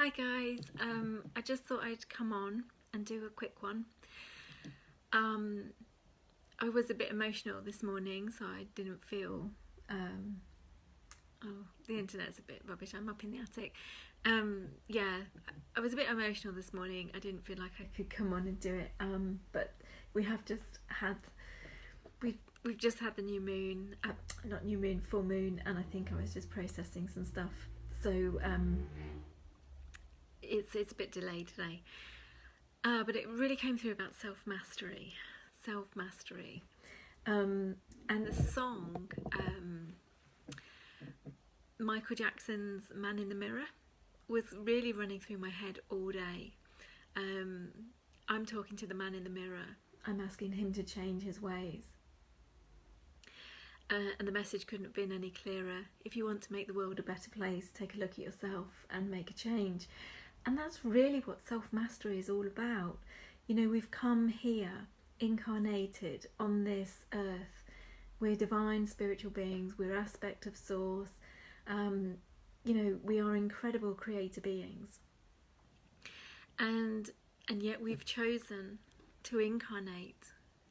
Hi guys, I just thought I'd come on and do a quick one. I was a bit emotional this morning, so I didn't feel, oh, the internet's a bit rubbish, I'm up in the attic. Yeah, I was a bit emotional this morning. I didn't feel like I could come on and do it, but we have just had, we've just had the new moon, not new moon, full moon, and I think I was just processing some stuff. So, it's a bit delayed today, but it really came through about self-mastery, and the song, Michael Jackson's Man in the Mirror, was really running through my head all day. I'm talking to the man in the mirror, I'm asking him to change his ways, and the message couldn't have been any clearer. If you want to make the world a better place, take a look at yourself and make a change. And that's really what self-mastery is all about. You know, we've come here, incarnated on this earth. We're divine spiritual beings. We're aspect of source. You know, we are incredible creator beings. And yet we've chosen to incarnate.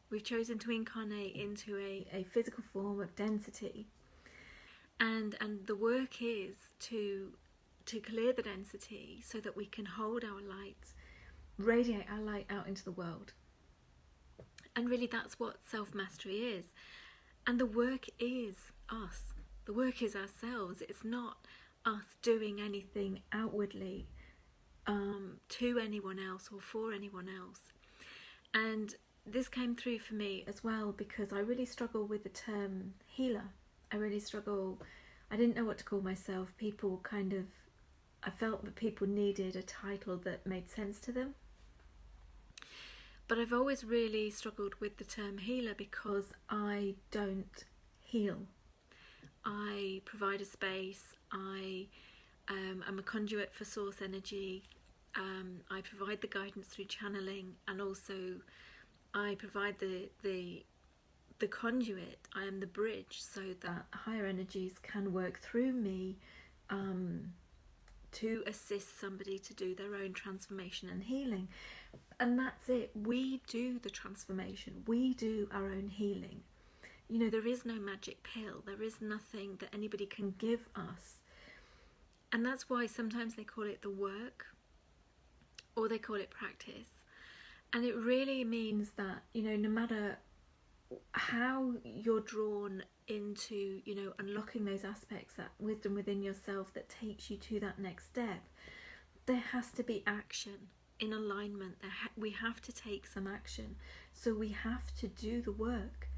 We've chosen to incarnate into a physical form of density. And the work is to clear the density so that we can hold our light, radiate our light out into the world. And really that's what self-mastery is. And the work is us. The work is ourselves. It's not us doing anything outwardly to anyone else or for anyone else. And this came through for me as well because I really struggle with the term healer. I didn't know what to call myself. I felt that people needed a title that made sense to them. But I've always really struggled with the term healer because I don't heal. I provide a space. I'm a conduit for source energy. I provide the guidance through channeling, and also I provide the conduit. I am the bridge so that higher energies can work through me to assist somebody to do their own transformation and healing. And that's it. We do the transformation. We do our own healing. You know, there is no magic pill. There is nothing that anybody can give us. And that's why sometimes they call it the work or they call it practice. And it really means that, you know, no matter how you're drawn into, you know, unlocking those aspects, that wisdom within yourself that takes you to that next step, there has to be action in alignment. We have to take some action. So we have to do the work.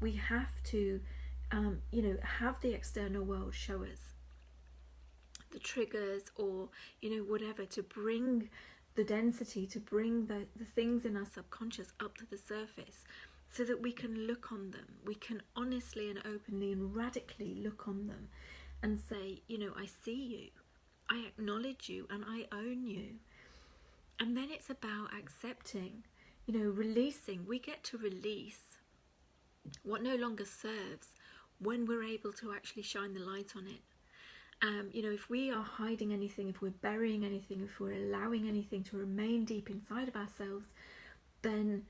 We have to, you know, have the external world show us the triggers or, you know, whatever, to bring the density, to bring the things in our subconscious up to the surface, so that we can look on them. We can honestly and openly and radically look on them and say, you know, I see you, I acknowledge you, and I own you. And then it's about accepting, you know, releasing. We get to release what no longer serves when we're able to actually shine the light on it. You know, if we are hiding anything, if we're burying anything, if we're allowing anything to remain deep inside of ourselves, then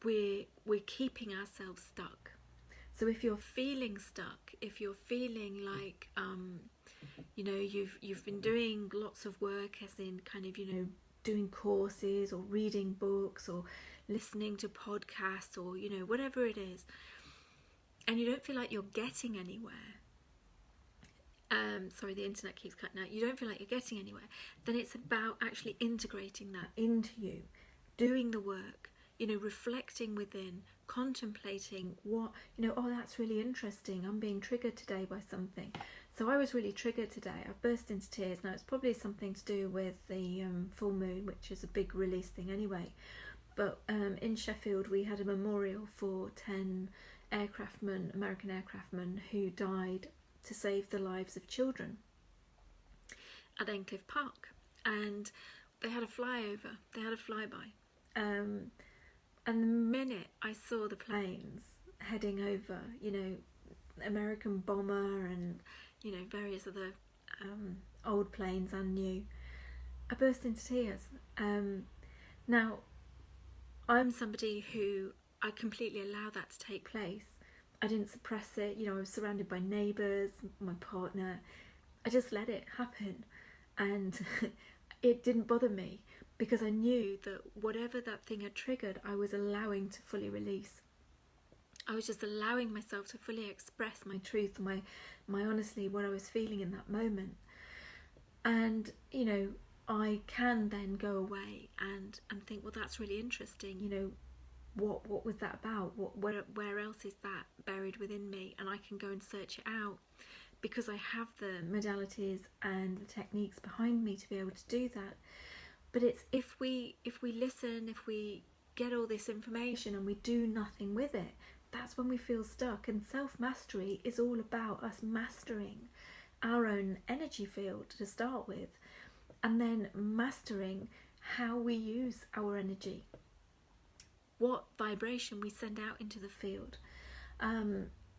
we're keeping ourselves stuck. So if you're feeling stuck, if you're feeling like you know, you've been doing lots of work, as in kind of, you know, doing courses or reading books or listening to podcasts or, you know, whatever it is, and you don't feel like you're getting anywhere, sorry, the internet keeps cutting out, you don't feel like you're getting anywhere, then it's about actually integrating that into you, doing the work, you know, reflecting within, contemplating what, you know, oh, that's really interesting, I'm being triggered today by something. So I was really triggered today. I burst into tears. Now it's probably something to do with the full moon, which is a big release thing anyway. But in Sheffield we had a memorial for 10 aircraftmen, American aircraftmen, who died to save the lives of children at Endcliffe Park. And they had a flyover, they had a flyby. And the minute I saw the planes heading over, you know, American bomber and, you know, various other old planes and new, I burst into tears. Now, I'm somebody who I completely allow that to take place. I didn't suppress it. You know, I was surrounded by neighbours, my partner. I just let it happen, and it didn't bother me because I knew that whatever that thing had triggered, I was allowing to fully release. I was just allowing myself to fully express my truth, my honestly, what I was feeling in that moment. And you know, I can then go away and think, well, that's really interesting. You know, what was that about? Where else is that buried within me? And I can go and search it out, because I have the modalities and the techniques behind me to be able to do that. But it's if we listen, if we get all this information and we do nothing with it, that's when we feel stuck. And self-mastery is all about us mastering our own energy field to start with, and then mastering how we use our energy, what vibration we send out into the field.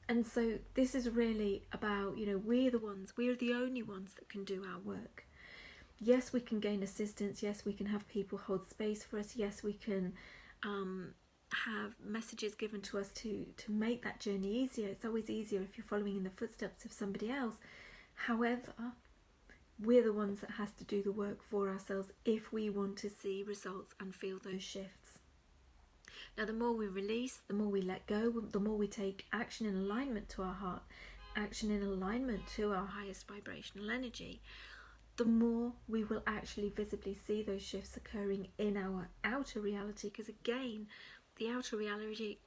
And so this is really about, you know, we're the only ones that can do our work. Yes, we can gain assistance. Yes, we can have people hold space for us. Yes, we can have messages given to us to make that journey easier. It's always easier if you're following in the footsteps of somebody else. However, we're the ones that has to do the work for ourselves if we want to see results and feel those shifts. Now, the more we release, the more we let go, the more we take action in alignment to our heart, action in alignment to our highest vibrational energy, the more we will actually visibly see those shifts occurring in our outer reality. Because again, the outer reality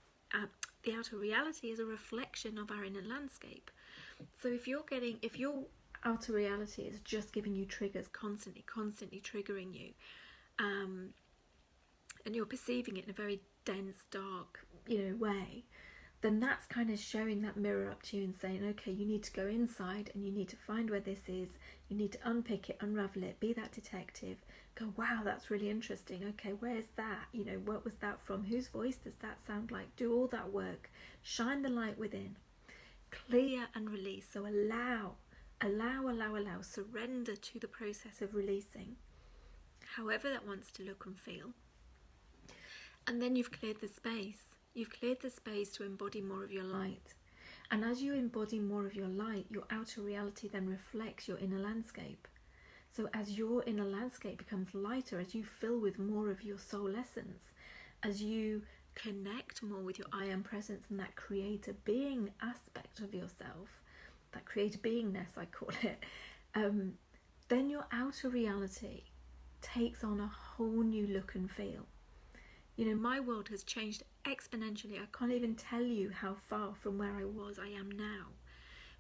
is a reflection of our inner landscape. So if your outer reality is just giving you triggers, constantly triggering you, and you're perceiving it in a very dense, dark, you know, way, then that's kind of showing that mirror up to you and saying, okay, you need to go inside and you need to find where this is. You need to unpick it, unravel it, be that detective. Go, wow, that's really interesting. Okay, where's that? You know, what was that from? Whose voice does that sound like? Do all that work. Shine the light within. Clear and release. So allow. Surrender to the process of releasing, however that wants to look and feel. And then you've cleared the space. You've cleared the space to embody more of your light. And as you embody more of your light, your outer reality then reflects your inner landscape. So as your inner landscape becomes lighter, as you fill with more of your soul essence, as you connect more with your I am presence and that creator being aspect of yourself, that creator beingness, I call it, then your outer reality takes on a whole new look and feel. You know, my world has changed exponentially. I can't even tell you how far from where I was I am now,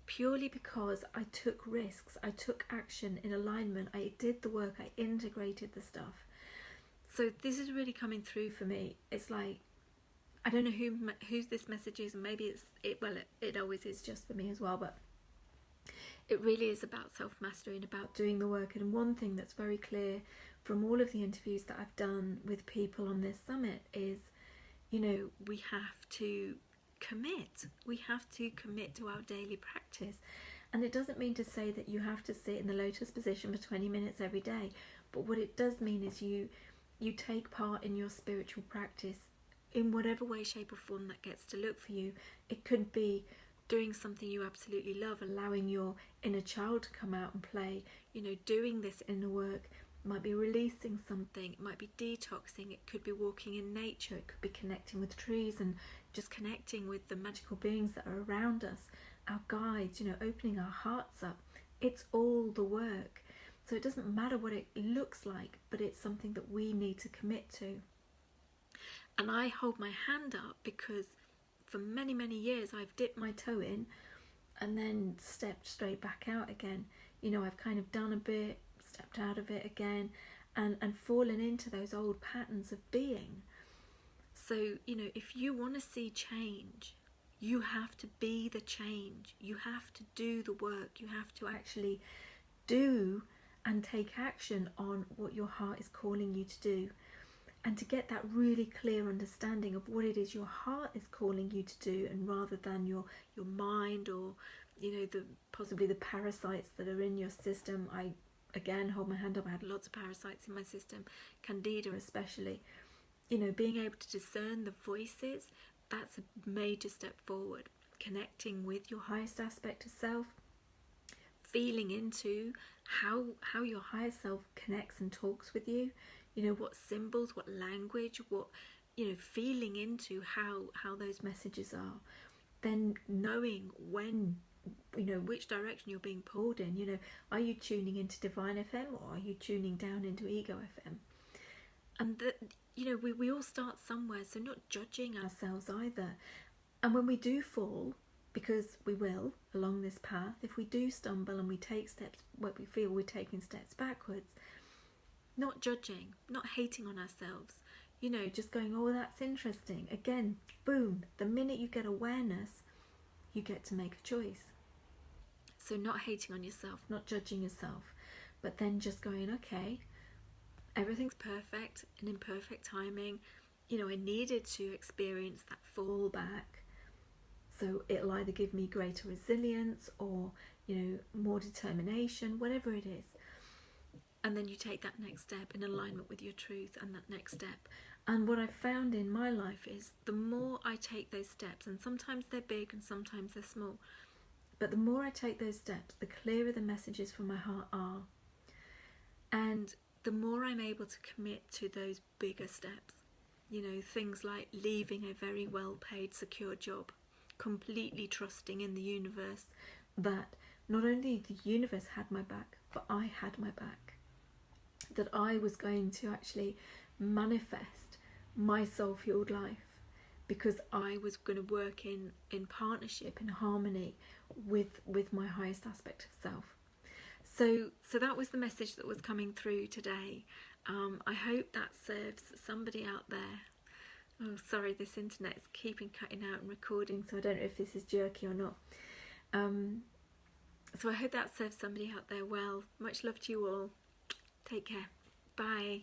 purely because I took risks, I took action in alignment, I did the work, I integrated the stuff. So this is really coming through for me. It's like, I don't know whose this message is, and maybe it always is just for me as well, but it really is about self-mastery and about doing the work. And one thing that's very clear from all of the interviews that I've done with people on this summit is, you know, we have to commit. We have to commit to our daily practice. And it doesn't mean to say that you have to sit in the lotus position for 20 minutes every day. But what it does mean is you take part in your spiritual practice in whatever way, shape or form that gets to look for you. It could be doing something you absolutely love, allowing your inner child to come out and play, you know, doing this inner work. It might be releasing something, it might be detoxing, it could be walking in nature, it could be connecting with trees and just connecting with the magical beings that are around us, our guides, you know, opening our hearts up. It's all the work. So it doesn't matter what it looks like, but it's something that we need to commit to. And I hold my hand up because for many, many years I've dipped my toe in and then stepped straight back out again. You know, I've kind of done a bit, stepped out of it again, and fallen into those old patterns of being. So, you know, if you want to see change, you have to be the change. You have to do the work. You have to actually do and take action on what your heart is calling you to do. And to get that really clear understanding of what it is your heart is calling you to do, and rather than your mind or, you know, possibly the parasites that are in your system. I again, hold my hand up, I had lots of parasites in my system, candida especially. You know, being able to discern the voices, that's a major step forward. Connecting with your highest aspect of self, feeling into how your higher self connects and talks with you, you know, what symbols, what language, what, you know, feeling into how those messages are. Then knowing when, you know, which direction you're being pulled in. You know, are you tuning into Divine FM or are you tuning down into Ego FM? And that, you know, we all start somewhere, so not judging ourselves either. And when we do fall, because we will along this path, if we do stumble and we take steps where we feel we're taking steps backwards, not judging, not hating on ourselves, you know, just going, oh, that's interesting. Again, boom, the minute you get awareness, you get to make a choice. So not hating on yourself, not judging yourself, but then just going, okay, everything's perfect and in perfect timing. You know, I needed to experience that fall back, so it'll either give me greater resilience or, you know, more determination, whatever it is. And then you take that next step in alignment with your truth and that next step. And what I've found in my life is the more I take those steps, and sometimes they're big and sometimes they're small, but the more I take those steps, the clearer the messages from my heart are. And the more I'm able to commit to those bigger steps. You know, things like leaving a very well-paid, secure job, completely trusting in the universe that not only the universe had my back, but I had my back. That I was going to actually manifest my soul-fueled life because I was going to work in partnership, in harmony with my highest aspect of self. So that was the message that was coming through today. I hope that serves somebody out there. Oh, sorry, this internet's keeping cutting out and recording, so I don't know if this is jerky or not. So I hope that serves somebody out there well. Much love to you all. Take care. Bye.